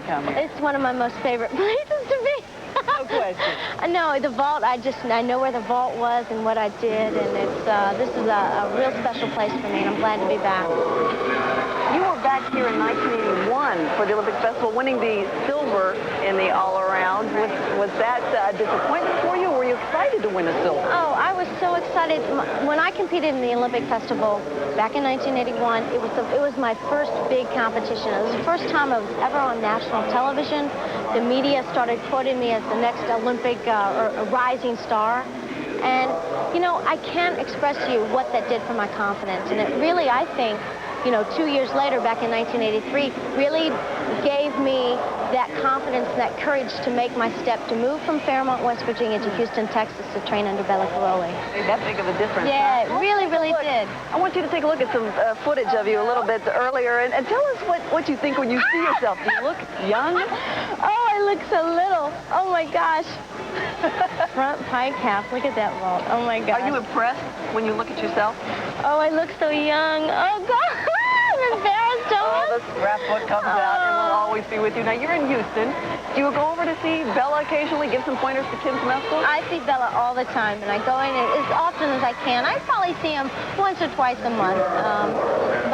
come here? It's one of my most favorite places to be. No question. No, the vault, I know where the vault was and what I did, and this is a real special place for me, and I'm glad to be back. You were back here in 1981 for the Olympic Festival, winning the silver in the all-around. Was that a disappointment for you, or were you excited to win a silver? Oh, I was so excited. When I competed in the Olympic Festival back in 1981, it was my first big competition. It was the first time I was ever on national television. The media started quoting me as the next Olympic or a rising star. And, you know, I can't express to you what that did for my confidence. And it really, I think, you know, 2 years later, back in 1983, really gave me that confidence, that courage to make my step to move from Fairmont, West Virginia to Houston, Texas to train under Bella Caroli. That big of a difference. Yeah, huh? it really, really did. I want you to take a look at some footage of you a little bit earlier and tell us what you think when you see yourself. Do you look young? Oh, I look so little. Oh, my gosh. Front pike half. Look at that vault. Oh, my gosh. Are you impressed when you look at yourself? Oh, I look so young. Oh, God. I'm embarrassed. Oh, the scrapbook comes out and will always be with you. Now, you're in Houston. Do you go over to see Bella occasionally, give some pointers to Kim Smeskel? I see Bella all the time, and I go in as often as I can. I probably see him once or twice a month.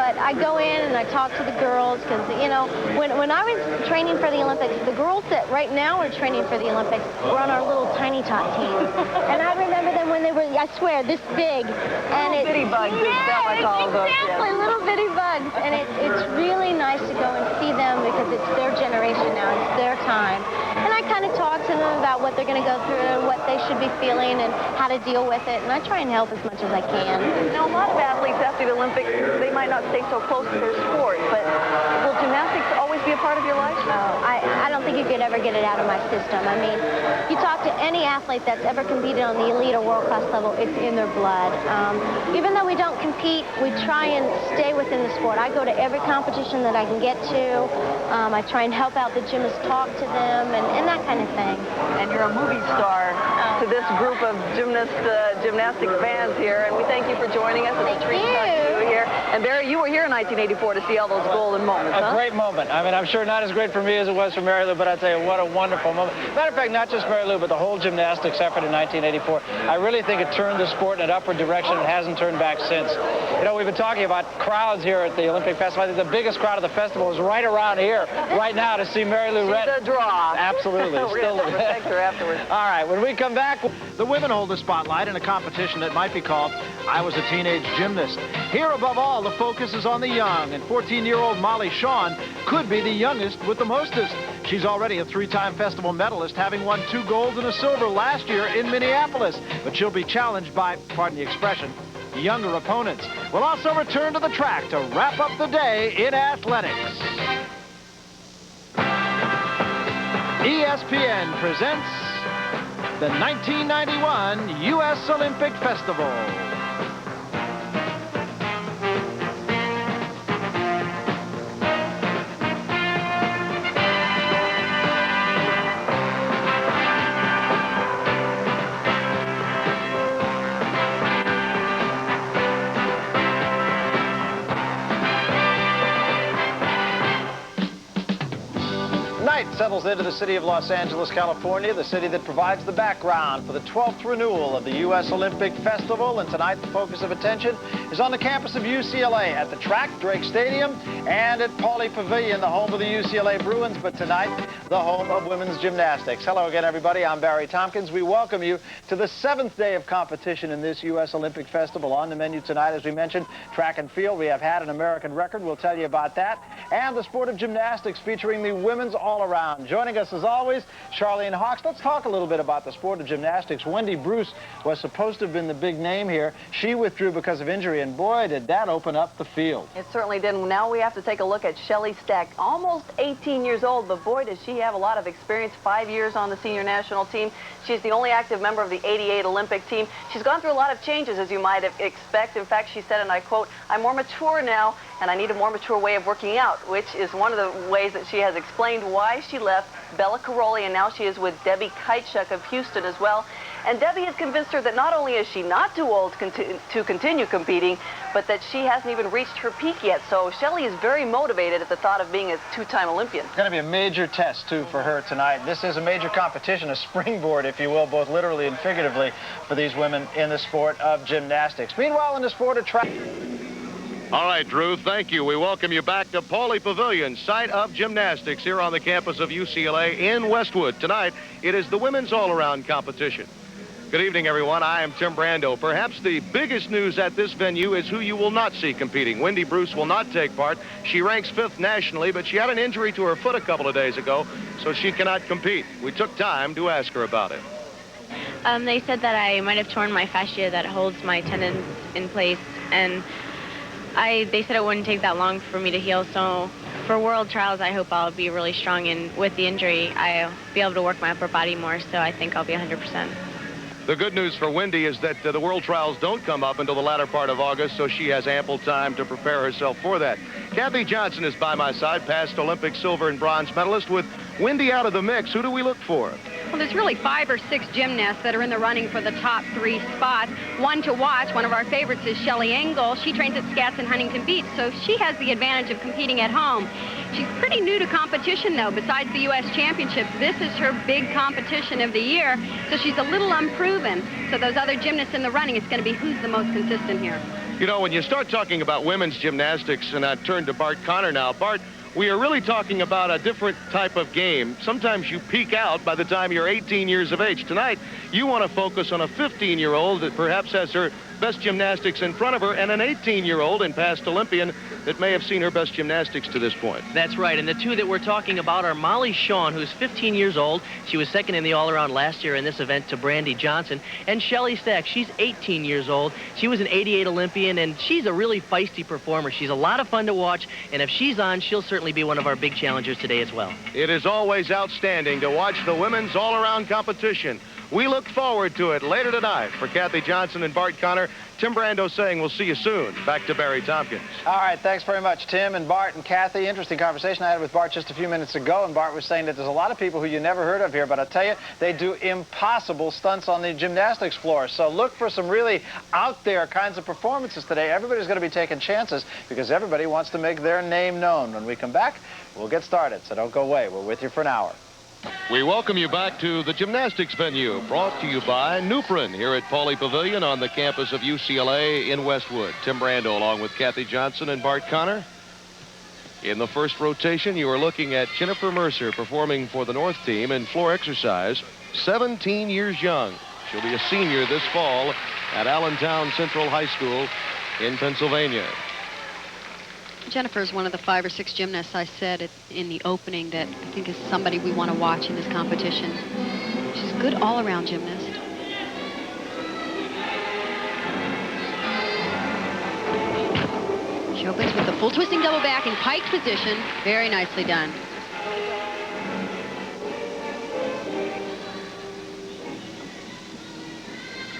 But I go in and I talk to the girls because, you know, when I was training for the Olympics, the girls that right now are training for the Olympics were on our little tiny tot team. And I remember them when they were, I swear, this big. And little bitty bugs, as Bella calls those. Exactly, little bitty bugs. And it's really nice to go and see them because it's their generation now. It's their time. And I kind of talk to them about what they're going to go through and what they should be feeling and how to deal with it. And I try and help as much as I can. Now, a lot of athletes after the Olympics, they might not stay so close to their sport, but will gymnastics always be a part of your life? No, I don't think you could ever get it out of my system. I mean, you talk to any athlete that's ever competed on the elite or world-class level, it's in their blood. Even though we don't compete, we try and stay within the sport. I go to every competition that I can get to. I try and help out the gymnasts, talk to them, and that kind of thing. And you're a movie star to this group of gymnastics fans here, and we thank you for joining us. It's a treat to talk to you here. And Barry, you were here in 1984 to see all those golden moments, A great moment. I mean, I'm sure not as great for me as it was for Mary Lou, but I tell you, what a wonderful moment. Matter of fact, not just Mary Lou, but the whole gymnastics effort in 1984. I really think it turned the sport in an upward direction and hasn't turned back since. You know, we've been talking about crowds here at the Olympic Festival. I think the biggest crowd of the festival is right around here, right now, to see Mary Lou Retton. She's a draw. Absolutely. We're going to protect her afterwards. All right, when we come back, the women hold the spotlight in a competition that might be called I Was a Teenage Gymnast. Here, above all, the focus is on the young, and 14-year-old Molly Shawn could be the youngest with the mostest. She's already a three-time festival medalist, having won 2 golds and a silver last year in Minneapolis. But she'll be challenged by, pardon the expression, younger opponents. We'll also return to the track to wrap up the day in athletics. ESPN presents the 1991 U.S. Olympic Festival. Night settles into the city of Los Angeles, California, the city that provides the background for the 12th renewal of the U.S. Olympic Festival. And tonight, the focus of attention is on the campus of UCLA, at the track, Drake Stadium, and at Pauley Pavilion, the home of the UCLA Bruins, but tonight, the home of women's gymnastics. Hello again, everybody. I'm Barry Tompkins. We welcome you to the 7th day of competition in this U.S. Olympic Festival. On the menu tonight, as we mentioned, track and field. We have had an American record. We'll tell you about that. And the sport of gymnastics, featuring the women's all-around. Joining us, as always, Charlene Hawks. Let's talk a little bit about the sport of gymnastics. Wendy Bruce was supposed to have been the big name here. She withdrew because of injury, and boy, did that open up the field. It certainly did. Now we have to take a look at Shelley Stack, almost 18 years old, but boy, does she have a lot of experience. 5 years on the senior national team. She's the only active member of the '88 Olympic team. She's gone through a lot of changes, as you might expect. In fact, she said, and I quote, "I'm more mature now, and I need a more mature way of working out," which is one of the ways that she has explained why she left Bella Caroli, and now she is with Debbie Kitechuk of Houston as well. And Debbie has convinced her that not only is she not too old to continue competing, but that she hasn't even reached her peak yet. So Shelly is very motivated at the thought of being a two-time Olympian. It's going to be a major test, too, for her tonight. This is a major competition, a springboard, if you will, both literally and figuratively, for these women in the sport of gymnastics. Meanwhile, in the sport of track... All right, Drew, thank you. We welcome you back to Pauley Pavilion, site of gymnastics here on the campus of UCLA in Westwood. Tonight, it is the women's all-around competition. Good evening, everyone. I am Tim Brando. Perhaps the biggest news at this venue is who you will not see competing. Wendy Bruce will not take part. She ranks 5th nationally, but she had an injury to her foot a couple of days ago, so she cannot compete. We took time to ask her about it. They said that I might have torn my fascia that holds my tendons in place, and they said it wouldn't take that long for me to heal, so for World Trials, I hope I'll be really strong, and with the injury, I'll be able to work my upper body more, so I think I'll be 100%. The good news for Wendy is that the World Trials don't come up until the latter part of August, so she has ample time to prepare herself for that. Kathy Johnson is by my side, past Olympic silver and bronze medalist. With Wendy out of the mix, who do we look for? Well, there's really 5 or 6 gymnasts that are in the running for the top 3 spots. One to watch, one of our favorites is Shelly Engel. She trains at Scats in Huntington Beach, so she has the advantage of competing at home. She's pretty new to competition, though. Besides the U.S. Championships, this is her big competition of the year, so she's a little unproven. So those other gymnasts in the running, it's going to be who's the most consistent here. You know, when you start talking about women's gymnastics, and I turn to Bart Connor now, Bart, we are really talking about a different type of game. Sometimes you peak out by the time you're 18 years of age. Tonight, you want to focus on a 15-year-old that perhaps has her best gymnastics in front of her, and an 18-year-old and past Olympian that may have seen her best gymnastics to this point. That's right, and the two that we're talking about are Molly Shawn, who's 15 years old. She was second in the all-around last year in this event to Brandy Johnson. And Shelly Stack, she's 18 years old. She was an 88 Olympian, and she's a really feisty performer. She's a lot of fun to watch, and if she's on, she'll certainly be one of our big challengers today as well. It is always outstanding to watch the women's all-around competition. We look forward to it later tonight. For Kathy Johnson and Bart Connor, Tim Brando saying we'll see you soon. Back to Barry Tompkins. All right, thanks very much, Tim and Bart and Kathy. Interesting conversation I had with Bart just a few minutes ago, and Bart was saying that there's a lot of people who you never heard of here, but I tell you, they do impossible stunts on the gymnastics floor. So look for some really out there kinds of performances today. Everybody's going to be taking chances because everybody wants to make their name known. When we come back, we'll get started, so don't go away. We're with you for an hour. We welcome you back to the gymnastics venue, brought to you by Nuprin here at Pauley Pavilion on the campus of UCLA in Westwood. Tim Brando along with Kathy Johnson and Bart Connor. In the first rotation, you are looking at Jennifer Mercer performing for the North team in floor exercise, 17 years young. She'll be a senior this fall at Allentown Central High School in Pennsylvania. Jennifer is one of the 5 or 6 gymnasts I said in the opening that I think is somebody we want to watch in this competition. She's a good all-around gymnast. She opens with the full twisting double back in pike position. Very nicely done.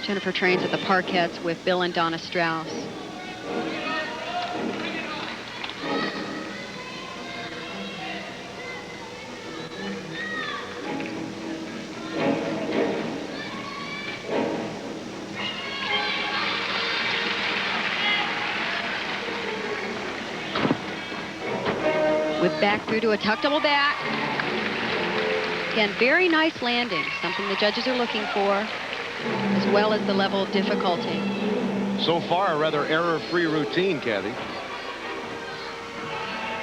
Jennifer trains at the Parkettes with Bill and Donna Strauss. With back through to a tuck double back. Again, very nice landing, something the judges are looking for, as well as the level of difficulty. So far, a rather error-free routine, Kathy.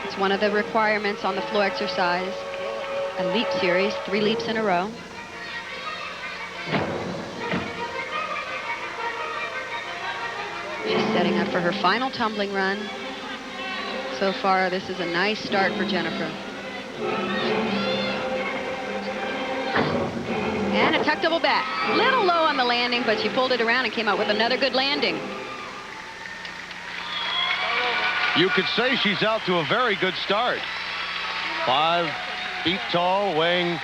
It's one of the requirements on the floor exercise. A leap series, 3 leaps in a row. She's setting up for her final tumbling run. So far, this is a nice start for Jennifer. And a tuck double back. Little low on the landing, but she pulled it around and came out with another good landing. You could say she's out to a very good start. 5 feet tall, weighing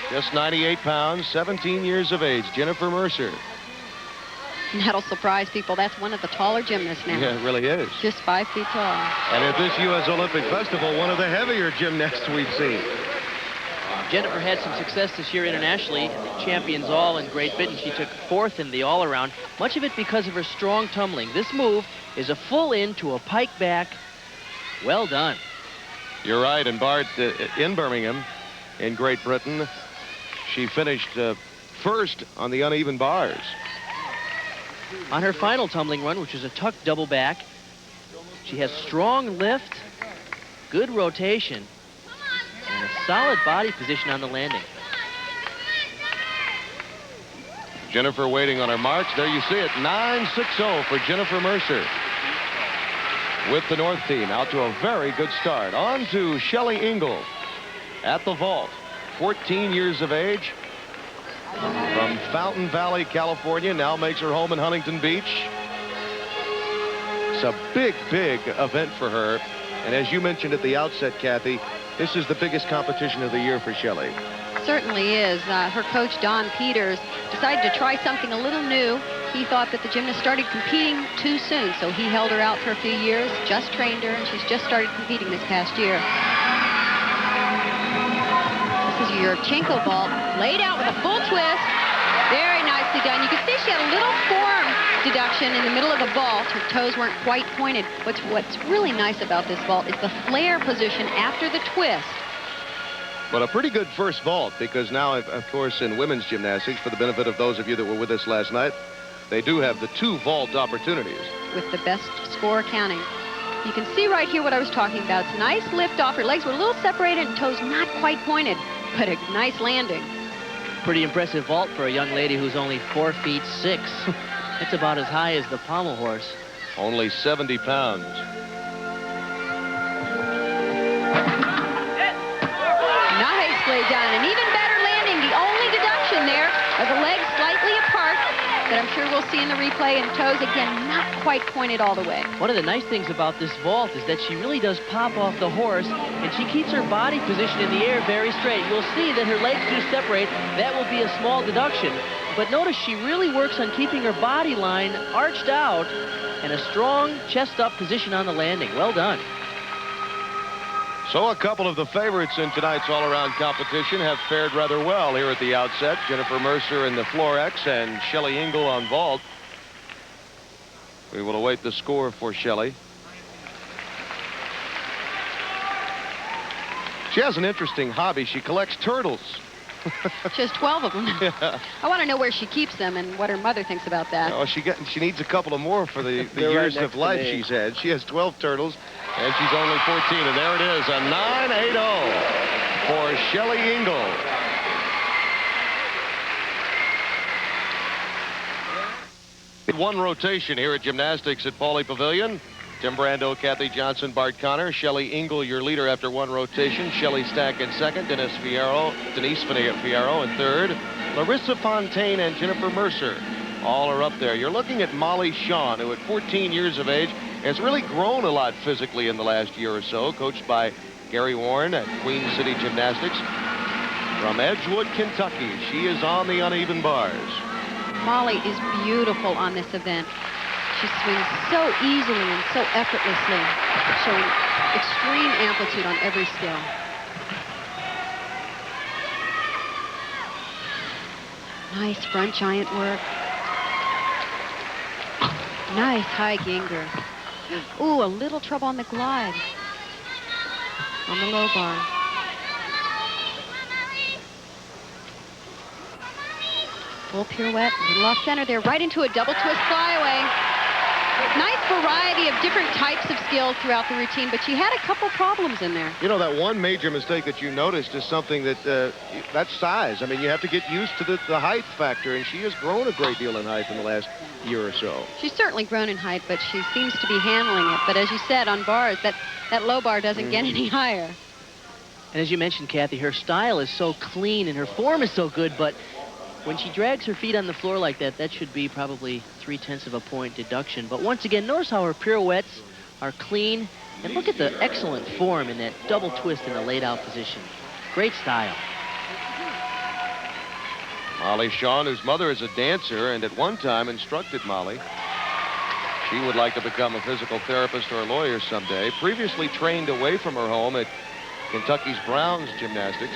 just 98 pounds, 17 years of age, Jennifer Mercer. And that'll surprise people. That's one of the taller gymnasts now. Yeah, it really is. Just 5 feet tall. And at this U.S. Olympic Festival, one of the heavier gymnasts we've seen. Jennifer had some success this year internationally at the Champions All in Great Britain. She took 4th in the all-around, much of it because of her strong tumbling. This move is a full in to a pike back. Well done. You're right, and Bart, in Birmingham, in Great Britain, she finished first on the uneven bars. On her final tumbling run, which was a tuck double back, she has strong lift, good rotation, and a solid body position on the landing. Jennifer waiting on her marks. There you see it, 9.60 for Jennifer Mercer. With the North team out to a very good start. On to Shelley Ingle at the vault. 14 years of age. From Fountain Valley, California. Now makes her home in Huntington Beach. It's a big, big event for her. And as you mentioned at the outset, Kathy, this is the biggest competition of the year for Shelley. Certainly is. Her coach, Don Peters, decided to try something a little new. He thought that the gymnast started competing too soon, so he held her out for a few years, just trained her, and she's just started competing this past year. This is your Yurchenko vault, laid out with a full twist. Very nicely done. You can see she had a little form deduction in the middle of the vault. Her toes weren't quite pointed. What's really nice about this vault is the flare position after the twist. But a pretty good first vault, because now, of course, in women's gymnastics, for the benefit of those of you that were with us last night, they do have the 2 vault opportunities. With the best score counting. You can see right here what I was talking about. It's a nice lift off. Her legs were a little separated and toes not quite pointed, but a nice landing. Pretty impressive vault for a young lady who's only 4 feet 6. That's about as high as the pommel horse. Only 70 pounds. Nicely done. An even better landing. The only deduction there are the legs slightly apart that I'm sure we'll see in the replay, and toes, again, not quite pointed all the way. One of the nice things about this vault is that she really does pop off the horse, and she keeps her body position in the air very straight. You'll see that her legs do separate. That will be a small deduction. But notice she really works on keeping her body line arched out and a strong chest-up position on the landing. Well done. So a couple of the favorites in tonight's all-around competition have fared rather well here at the outset. Jennifer Mercer in the floor X and Shelley Ingle on vault. We will await the score for Shelley. She has an interesting hobby. She collects turtles. She has 12 of them. Yeah. I want to know where she keeps them and what her mother thinks about that. Oh, she needs a couple of more for the years of life she's had. She has 12 turtles, and she's only 14. And there it is, a 9.80 for Shelley Ingle. One rotation here at Gymnastics at Pauley Pavilion. Tim Brando, Kathy Johnson, Bart Connor, Shelley Ingle, your leader after one rotation. Shelley Stack in second, Denise Fierro in third. Larissa Fontaine and Jennifer Mercer all are up there. You're looking at Molly Shawn, who at 14 years of age has really grown a lot physically in the last year or so, coached by Gary Warren at Queen City Gymnastics. From Edgewood, Kentucky, she is on the uneven bars. Molly is beautiful on this event. She swings so easily and so effortlessly, showing extreme amplitude on every skill. Nice front giant work. Nice high Ginger. Ooh, a little trouble on the glide. On the low bar. Full pirouette, a little off center there, right into a double twist flyaway. Nice variety of different types of skills throughout the routine, but she had a couple problems in there. You know, that one major mistake that you noticed is something that, that's size. I mean, you have to get used to the height factor, and she has grown a great deal in height in the last year or so. She's certainly grown in height, but she seems to be handling it. But as you said, on bars, that low bar doesn't get any higher. And as you mentioned, Kathy, her style is so clean and her form is so good, but when she drags her feet on the floor like that, that should be probably 0.3 of a point deduction. But once again, notice how her pirouettes are clean. And look at the excellent form in that double twist in the laid out position. Great style. Molly Shawn, whose mother is a dancer and at one time instructed Molly. She would like to become a physical therapist or a lawyer someday. Previously trained away from her home at Kentucky's Browns Gymnastics.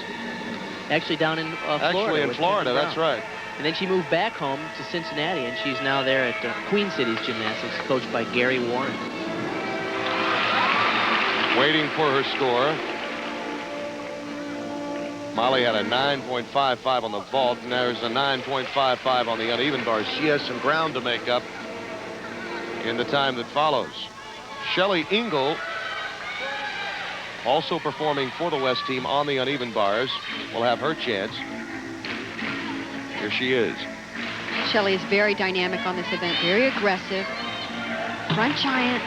Actually down in Florida. Actually in Florida, that's right. And then she moved back home to Cincinnati, and she's now there at Queen City's Gymnastics, coached by Gary Warren. Waiting for her score. Molly had a 9.55 on the vault, and there's a 9.55 on the uneven bars. She has some ground to make up in the time that follows. Shelly Engel, also performing for the West team on the uneven bars, will have her chance. Here she is. Shelly is very dynamic on this event, very aggressive. Front giant,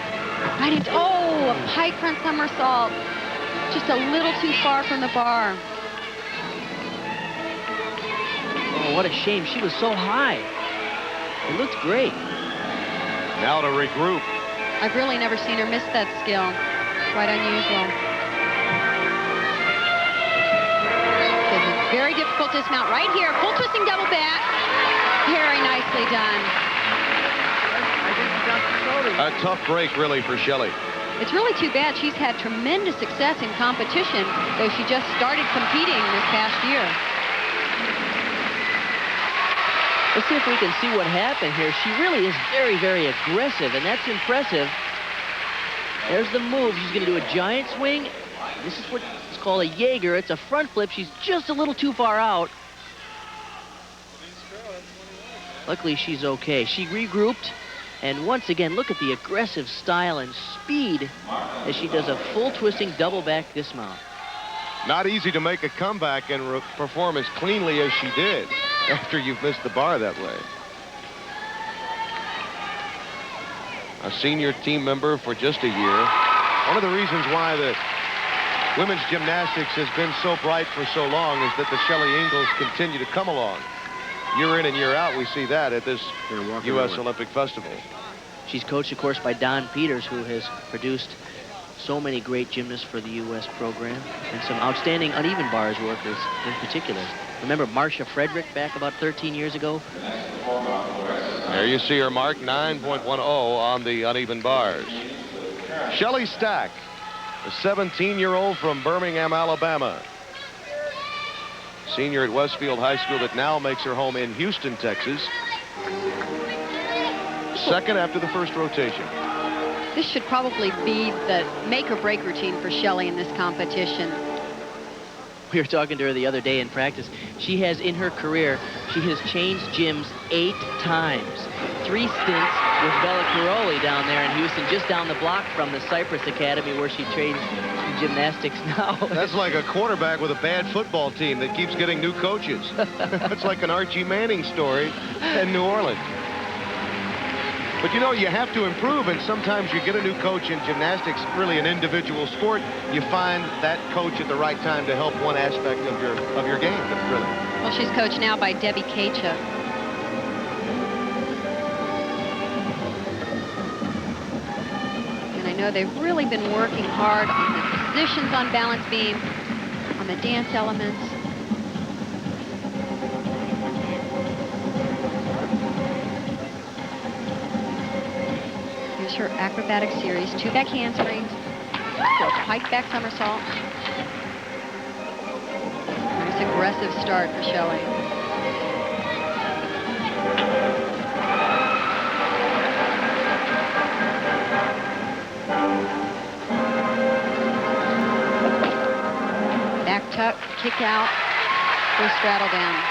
right into, oh, a pike front somersault. Just a little too far from the bar. Oh, what a shame. She was so high. It looked great. Now to regroup. I've really never seen her miss that skill. Quite unusual. This is very difficult dismount right here. Full twisting double back. Very nicely done. A tough break, really, for Shelly. It's really too bad. She's had tremendous success in competition, though she just started competing this past year. Let's see if we can see what happened here. She really is very, very aggressive, and that's impressive. There's the move. She's going to do a giant swing. This is what's called a Jaeger. It's a front flip. She's just a little too far out. Luckily, she's okay. She regrouped, and once again, look at the aggressive style and speed as she does a full twisting double back dismount. Not easy to make a comeback and perform as cleanly as she did after you've missed the bar that way. A senior team member for just a year. One of the reasons why the women's gymnastics has been so bright for so long is that the Shelly Engels continue to come along. Year in and year out, we see that at this U.S. Olympic Festival. She's coached, of course, by Don Peters, who has produced so many great gymnasts for the U.S. program, and some outstanding uneven bars workers in particular. Remember Marcia Frederick back about 13 years ago? There you see her mark, 9.10 on the uneven bars. Shelly Stack, a 17-year-old from Birmingham, Alabama. Senior at Westfield High School that now makes her home in Houston, Texas. Second after the first rotation. This should probably be the make or break routine for Shelly in this competition. We were talking to her the other day in practice. She has, in her career, she has changed gyms 8 times. 3 stints with Bella Caroli down there in Houston, just down the block from the Cypress Academy where she trains gymnastics now. That's like a quarterback with a bad football team that keeps getting new coaches. That's like an Archie Manning story in New Orleans. But you know, you have to improve, and sometimes you get a new coach in gymnastics, really an individual sport. You find that coach at the right time to help one aspect of your game, really. Well, she's coached now by Debbie Kacha. And I know they've really been working hard on the positions on balance beam, on the dance elements. Her acrobatic series, 2 back handsprings, a pike back somersault. Nice aggressive start for Shelly. Back tuck, kick out, full straddle down.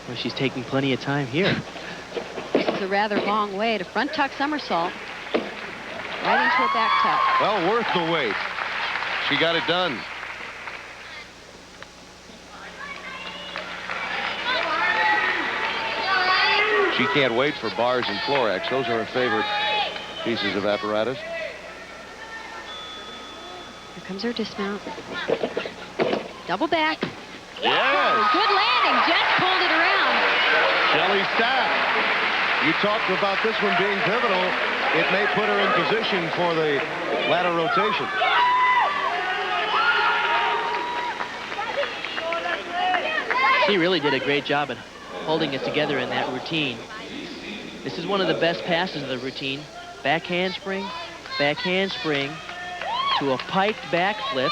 Well, she's taking plenty of time here. This is a rather long way to front tuck somersault. Right into a back tuck. Well, worth the wait. She got it done. She can't wait for bars and Florex. Those are her favorite pieces of apparatus. Here comes her dismount. Double back. Yes. Oh, good landing. Just pulled it around. Shelly Stack. You talked about this one being pivotal. It may put her in position for the ladder rotation. She really did a great job at holding it together in that routine. This is one of the best passes of the routine. Back handspring to a piked backflip.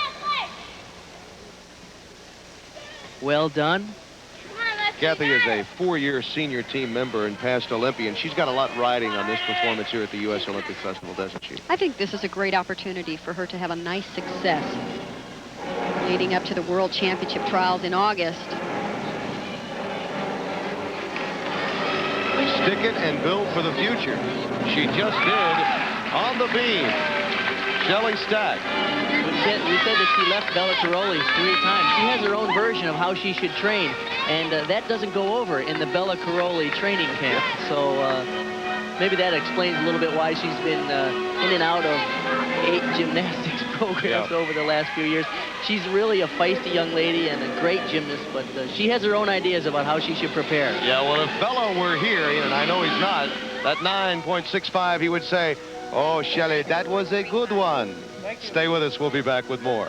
Well done. Kathy is a 4-year senior team member and past Olympian. She's got a lot riding on this performance here at the U.S. Olympic Festival, doesn't she? I think this is a great opportunity for her to have a nice success leading up to the World Championship trials in August. Stick it and build for the future. She just did on the beam. Shelley Stack. We said that she left Bella Caroli's 3 times. She has her own version of how she should train, and that doesn't go over in the Bella Caroli training camp. So maybe that explains a little bit why she's been in and out of 8 gymnastics programs over the last few years. She's really a feisty young lady and a great gymnast, but she has her own ideas about how she should prepare. Yeah, well, if Bella were here, and I know he's not, that 9.65, he would say, "Oh, Shelley, that was a good one." Stay with us. We'll be back with more.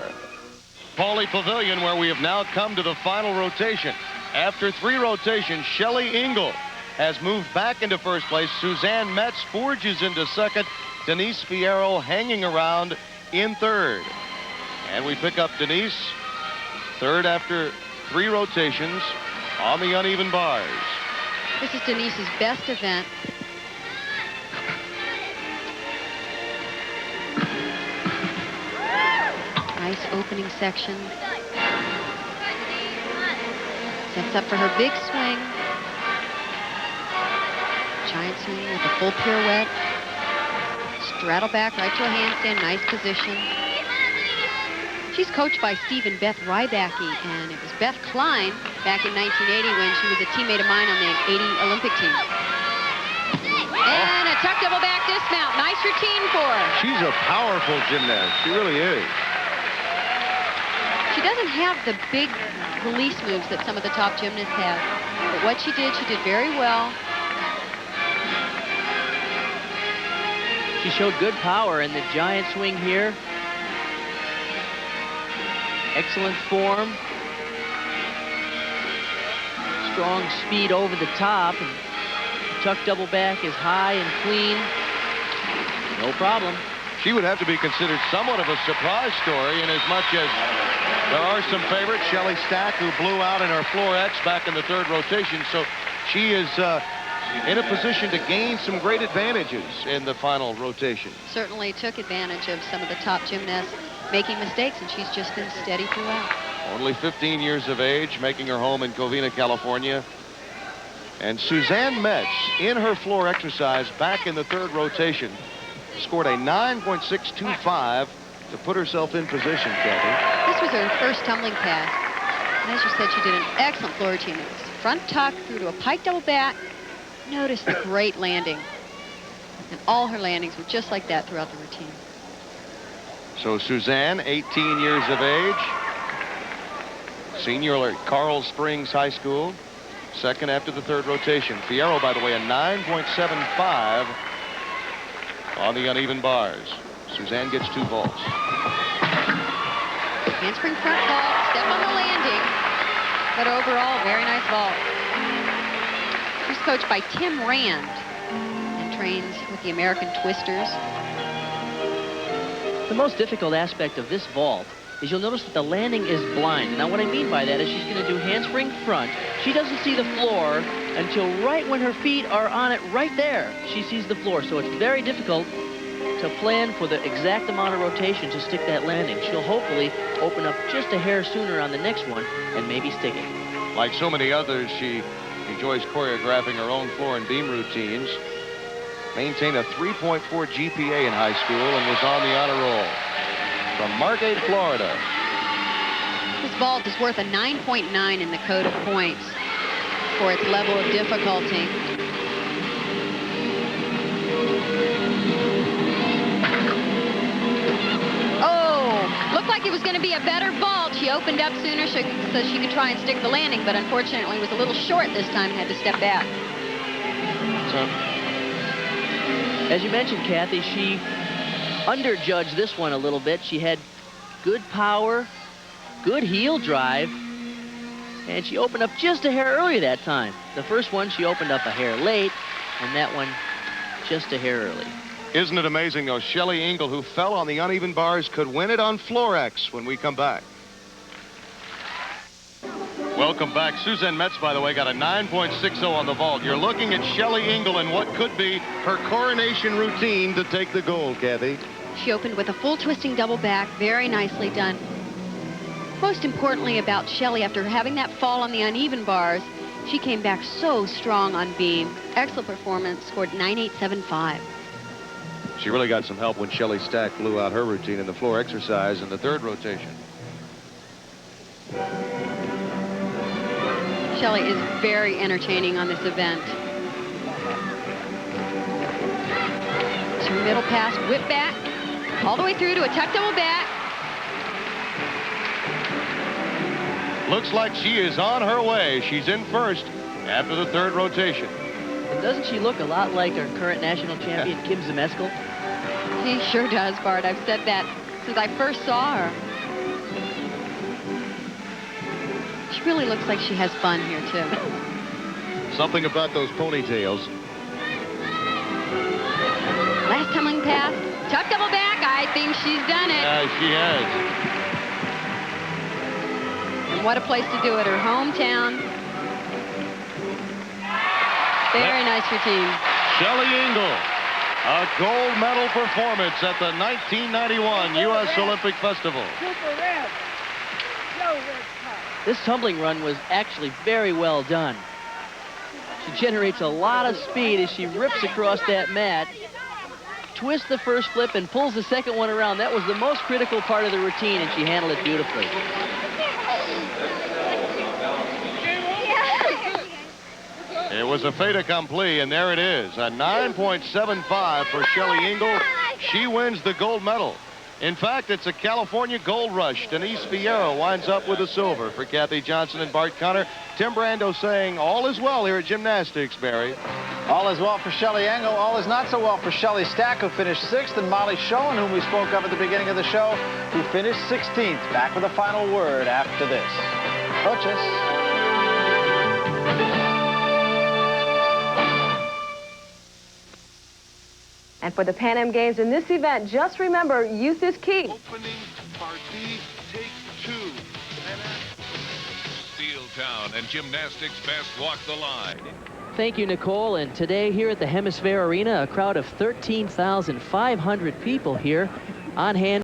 Pauley Pavilion, where we have now come to the final rotation. After 3 rotations, Shelley Engel has moved back into first place. Suzanne Metz forges into second. Denise Fierro hanging around in third. And we pick up Denise, third after 3 rotations on the uneven bars. This is Denise's best event. Nice opening section. Sets up for her big swing. Giant swing with a full pirouette. Straddle back right to a handstand. Nice position. She's coached by Steve and Beth Rybacki, and it was Beth Klein back in 1980 when she was a teammate of mine on the 80 Olympic team. And a tuck double back dismount. Nice routine for her. She's a powerful gymnast. She really is. She doesn't have the big release moves that some of the top gymnasts have. But what she did very well. She showed good power in the giant swing here. Excellent form. Strong speed over the top. And tuck double back is high and clean. No problem. She would have to be considered somewhat of a surprise story in as much as there are some favorites. Shelley Stack, who blew out in her florets back in the 3rd rotation. So she is in a position to gain some great advantages in the final rotation. Certainly took advantage of some of the top gymnasts making mistakes, and she's just been steady throughout. Only 15 years of age, making her home in Covina, California. And Suzanne Metz, in her floor exercise back in the 3rd rotation, scored a 9.625 to put herself in position, Kathy. This was her first tumbling pass. And as you said, she did an excellent floor routine. It was front tuck through to a pike double back. Notice the great landing. And all her landings were just like that throughout the routine. So Suzanne, 18 years of age, senior at Carl Springs High School, second after the 3rd rotation. Fierro, by the way, a 9.75 on the uneven bars. Suzanne gets 2 vaults. Handspring front vault, step on the landing, but overall, very nice vault. She's coached by Tim Rand and trains with the American Twisters. The most difficult aspect of this vault is you'll notice that the landing is blind. Now, what I mean by that is she's going to do handspring front. She doesn't see the floor until right when her feet are on it right there. She sees the floor, so it's very difficult to plan for the exact amount of rotation to stick that landing. She'll hopefully open up just a hair sooner on the next one and maybe stick it. Like so many others, she enjoys choreographing her own floor and beam routines. Maintained a 3.4 GPA in high school and was on the honor roll. From Margate, Florida. This vault is worth a 9.9 in the code of points for its level of difficulty. Oh, looked like it was going to be a better vault. She opened up sooner so she could try and stick the landing, but unfortunately was a little short this time and had to step back. So, as you mentioned, Kathy, she underjudged this one a little bit. She had good power, good heel drive, And she opened up just a hair early that time. The first one, she opened up a hair late, and that one just a hair early. Isn't it amazing, though? Shelly Ingle, who fell on the uneven bars, could win it on floor X when we come back. Welcome back. Suzanne Metz, by the way, got a 9.60 on the vault. You're looking at Shelly Ingle and what could be her coronation routine to take the gold, Kathy. She opened with a full twisting double back. Very nicely done. Most importantly about Shelly, after having that fall on the uneven bars, she came back so strong on beam. Excellent performance, scored 9.875. She really got some help when Shelly Stack blew out her routine in the floor exercise in the third rotation. Shelly is very entertaining on this event. Her middle pass, whip back, all the way through to a tuck double back. Looks like she is on her way. She's in first after the third rotation. And doesn't she look a lot like our current national champion, Kim Zmeskal? She sure does, Bart. I've said that since I first saw her. She really looks like she has fun here, too. Something about those ponytails. Last tumbling pass, tuck double back. I think she's done it. Yeah, she has. And what a place to do it, her hometown. Very nice routine. Shelly Ingle, a gold medal performance at the 1991 U.S. Olympic Festival. This tumbling run was actually very well done. She generates a lot of speed as she rips across that mat, twists the first flip, and pulls the second one around. That was the most critical part of the routine, and she handled it beautifully. It was a fait accompli, and there it is, a 9.75 for Shelly Ingle. She wins the gold medal. In fact, it's a California gold rush. Denise Fierro winds up with a silver for Kathy Johnson and Bart Connor. Tim Brando saying all is well here at Gymnastics, Barry. All is well for Shelly Ingle. All is not so well for Shelly Stack, who finished 6th, and Molly Schoen, whom we spoke of at the beginning of the show, who finished 16th. Back with a final word after this. Coaches. And for the Pan Am Games in this event, just remember, youth is key. Opening party, take 2. Steel Town and Gymnastics best walk the line. Thank you, Nicole. And today here at the Hemisphere Arena, a crowd of 13,500 people here on hand.